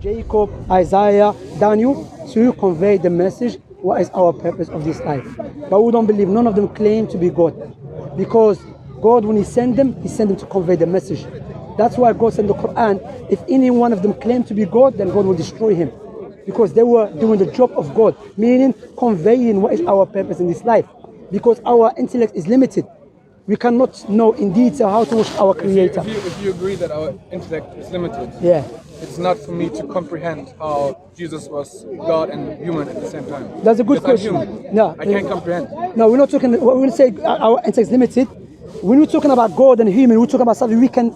Jacob, Isaiah, Daniel, to convey the message, what is our purpose of this life. But we don't believe none of them claim to be God. Because God, when He sent them to convey the message. That's why God said in the Quran, if any one of them claimed to be God, then God will destroy him. Because they were doing the job of God, meaning conveying what is our purpose in this life. Because our intellect is limited. We cannot know in detail how to worship our Creator. If you agree that our intellect is limited, yeah, it's not for me to comprehend how Jesus was God and human at the same time. That's a good because question. No, I can't comprehend. No, we're not talking. When we say our intellect is limited, when we're talking about God and human, we're talking about something we can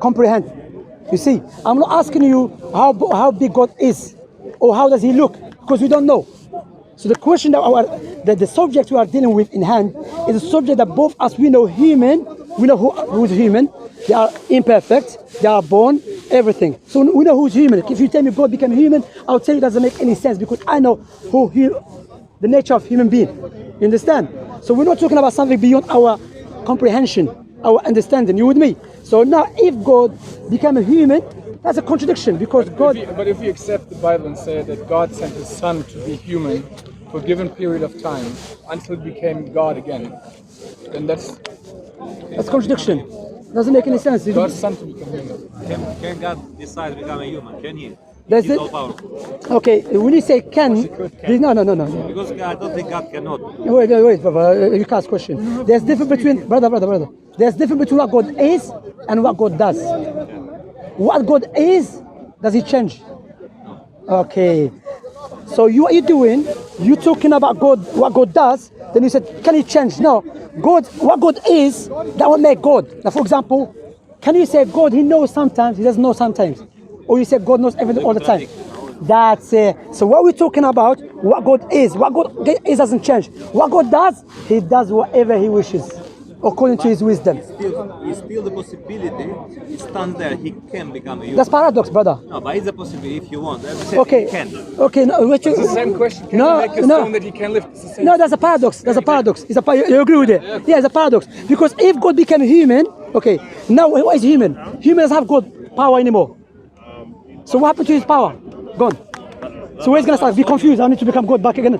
comprehend. You see, I'm not asking you how big God is or how does He look, because we don't know. So the question that the subject we are dealing with in hand is a subject that both us, we know human, we know who is human. They are imperfect, they are born, everything. So we know who's human. If you tell me God became human, I'll tell you it doesn't make any sense, because I know the nature of human being. You understand? So we're not talking about something beyond our comprehension, our understanding. You with me? So now if God became a human, that's a contradiction, because God... But if we accept the Bible and say that God sent His Son to be human for a given period of time until He became God again, then that's contradiction. Doesn't make any sense. God's Son to become human. Can God decide to become a human? Can He? He's all powerful. Okay, when you say can, no. Because I don't think God cannot. Wait, brother. You can't question. There's difference between brother. There's difference between what God is and what God does. What God is, does He change? Okay. So what you're doing, you're talking about God, what God does, then you said, can He change? No. God, what God is, that will make God. Now, for example, can you say God, He knows sometimes, He doesn't know sometimes? Or you say God knows everything all the time? That's it. So what we're talking about, what God is doesn't change. What God does, He does whatever He wishes, according to His wisdom. It's still the possibility, it stands there, He can become a human. That's paradox, brother. No, but it's a possibility if you want. Okay. He can. Okay, no, It's the same question. Can you make a stone that He can lift? It's the same. No, that's a paradox. That's a paradox. You agree with it? Yeah, it's a paradox. Because if God became human, okay, now what is human? Human doesn't have God power anymore. So what happened to His power? Gone. So where's going to start? Be confused. I need to become God back again.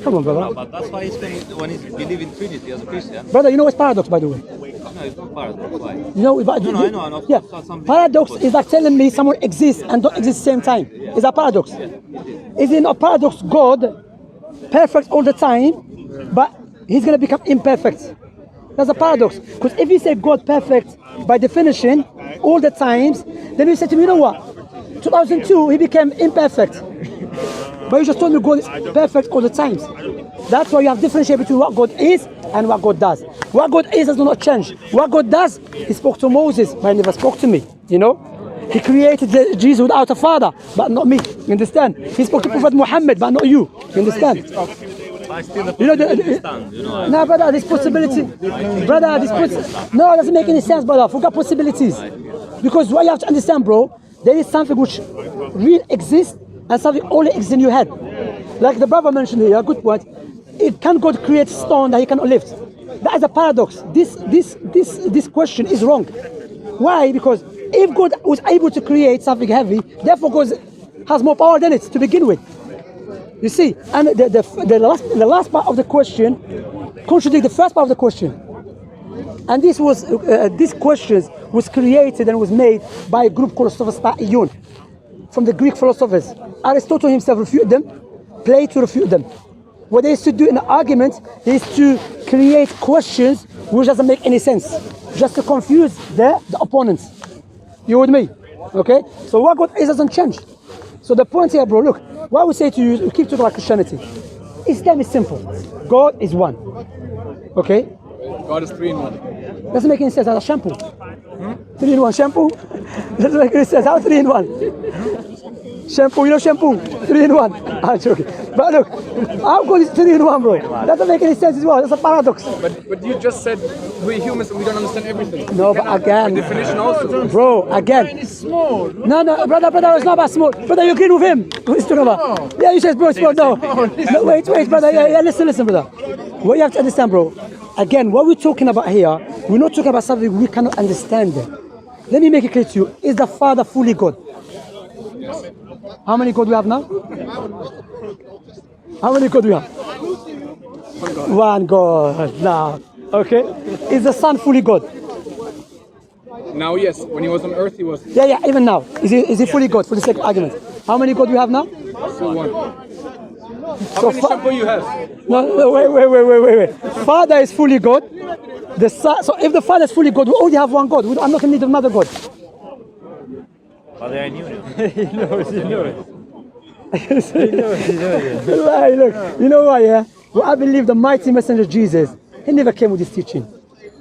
Come on, brother. No, but that's why when he believes in Trinity as a Christian. Brother, you know what's paradox, by the way? No, it's not paradox. Why? You know, but I know. Yeah. Paradox is like telling me someone exists and don't exist at the same time. Is that paradox? Is it not paradox? God, perfect all the time, but He's going to become imperfect. That's a paradox. Because if you say God perfect by definition all the times, then you say to me, you know what? 2002, He became imperfect. But you just told me God is perfect all the times. That's why you have differentiate between what God is and what God does. What God is does not change. What God does, He spoke to Moses, but He never spoke to me. You know? He created Jesus without a father, but not me. You understand? He spoke to Prophet Muhammad, but not you. You understand? You know, no, brother, this possibility, brother, no, it doesn't make any sense, brother. Forget possibilities. Because what you have to understand, bro, there is something which really exists and something only exists in your head. Like the brother mentioned here, a good point. Can God create stone that He cannot lift? That is a paradox. This question is wrong. Why? Because if God was able to create something heavy, therefore God has more power than it to begin with. You see, and the last part of the question contradicts the first part of the question. And this question was created and was made by a group called Sophistaion, from the Greek philosophers. Aristotle himself refuted them, Plato refuted them. What they used to do in an argument is to create questions which doesn't make any sense, just to confuse the opponents. You with me? Okay? So what God is doesn't change. So the point here, bro, look, what we say to you, we keep talking about Christianity. Islam is simple. God is one. Okay? God is 3 in 1. Doesn't make any sense. That's a shampoo. 3 in 1 shampoo? Doesn't make any sense. How 3 in 1? Shampoo, you know shampoo? 3 in 1. I'm joking. But look, how good is 3 in 1, bro? That doesn't make any sense as well. That's a paradox. But you just said we're humans and we don't understand everything. No, but again, by definition also. bro, again. It's small. No, brother, it's not about small. Brother, you agree with him? What he's talking about? Yeah, you said, bro, it's small. No, wait, brother. Yeah, listen, brother. What you have to understand, bro. Again, what we're talking about here, we're not talking about something we cannot understand. Let me make it clear to you. Is the Father fully God? Yes. How many God we have now? How many God we have? One God now. Okay. Is the Son fully God? Now, yes. When he was on earth, he was Yeah, even now. Is he fully God for the sake of argument? How many God we have now? still one. So How many shampoo you have? No, wait. Father is fully God. The Son, so if the Father is fully God, we only have one God. I'm not in need of another God. Father, I knew you. He knows. Right, look, you know why, yeah? Well, I believe the mighty messenger Jesus, he never came with this teaching.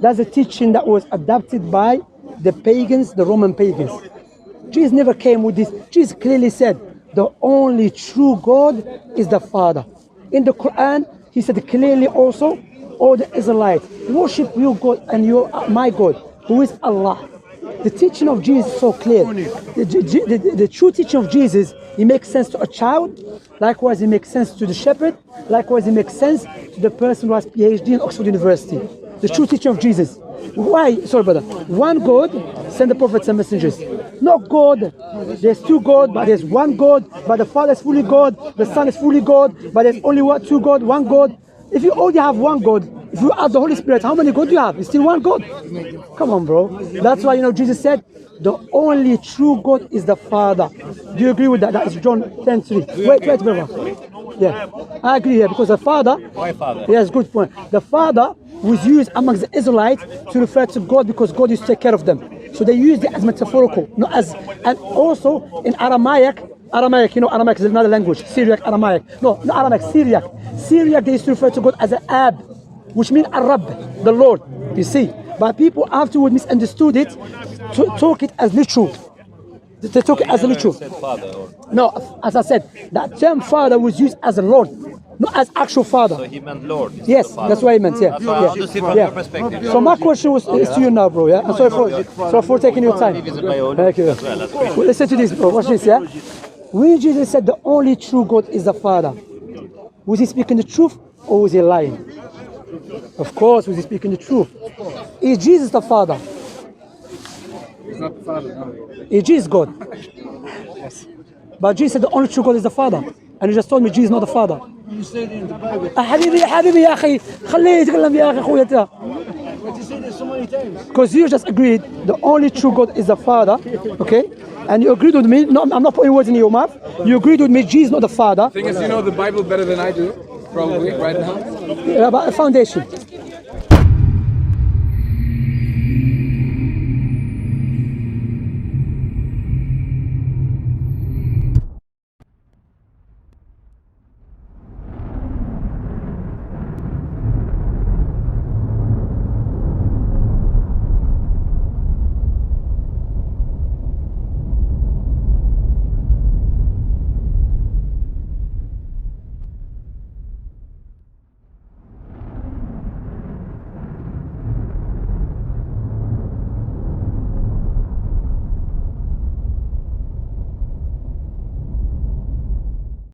That's a teaching that was adopted by the pagans, the Roman pagans. Jesus never came with this. Jesus clearly said, the only true God is the Father. In the Quran, he said clearly also, all the Israelites, worship your God and my God, who is Allah. The teaching of Jesus is so clear. The true teaching of Jesus, it makes sense to a child. Likewise, it makes sense to the shepherd. Likewise, it makes sense to the person who has PhD in Oxford University. The true teaching of Jesus. Why? Sorry, brother. One God send the prophets and messengers. Not God. There's two God, but there's one God. But the Father is fully God. The Son is fully God. But there's only two God, one God. If you only have one God, if you add the Holy Spirit, how many God do you have? It's still one God. Come on, bro. That's why, Jesus said, the only true God is the Father. Do you agree with that? That is John 10:3. Wait, brother. Yeah, I agree here because the Father. Why Father? Yes, good point. The Father was used amongst the Israelites to refer to God because God used to take care of them. So they used it as metaphorical, not as. And also in Aramaic, Aramaic is another language. Syriac, Aramaic. No, not Aramaic, Syriac. Syriac, they used to refer to God as an Ab, which means Arab, the Lord. You see, but people afterward misunderstood it, to talk it as literal. They took it as literal. No, as I said, that term Father was used as a Lord, not as actual Father. So he meant Lord. Yes, that's what he meant. Yeah. That's what I want to see from your perspective. So my question is to you now, bro. Yeah. I'm sorry for taking your time. Thank you. Well, listen to this, bro. Watch this. Yeah. When Jesus said the only true God is the Father, was he speaking the truth or was he lying? Of course, was he speaking the truth? Is Jesus the Father? He's not the Father, no. Is Jesus God? Yes. But Jesus said the only true God is the Father. And you just told me Jesus is not the Father. You said it in the Bible. حبيبي يا أخي خليه يتكلم يا أخي أخويا أنت. But you said it so many times. Because you just agreed the only true God is the Father, okay? And you agreed with me, no, I'm not putting words in your mouth. You agreed with me, Jesus is not the Father. The thing is, you know the Bible better than I do, probably, right now. About a foundation.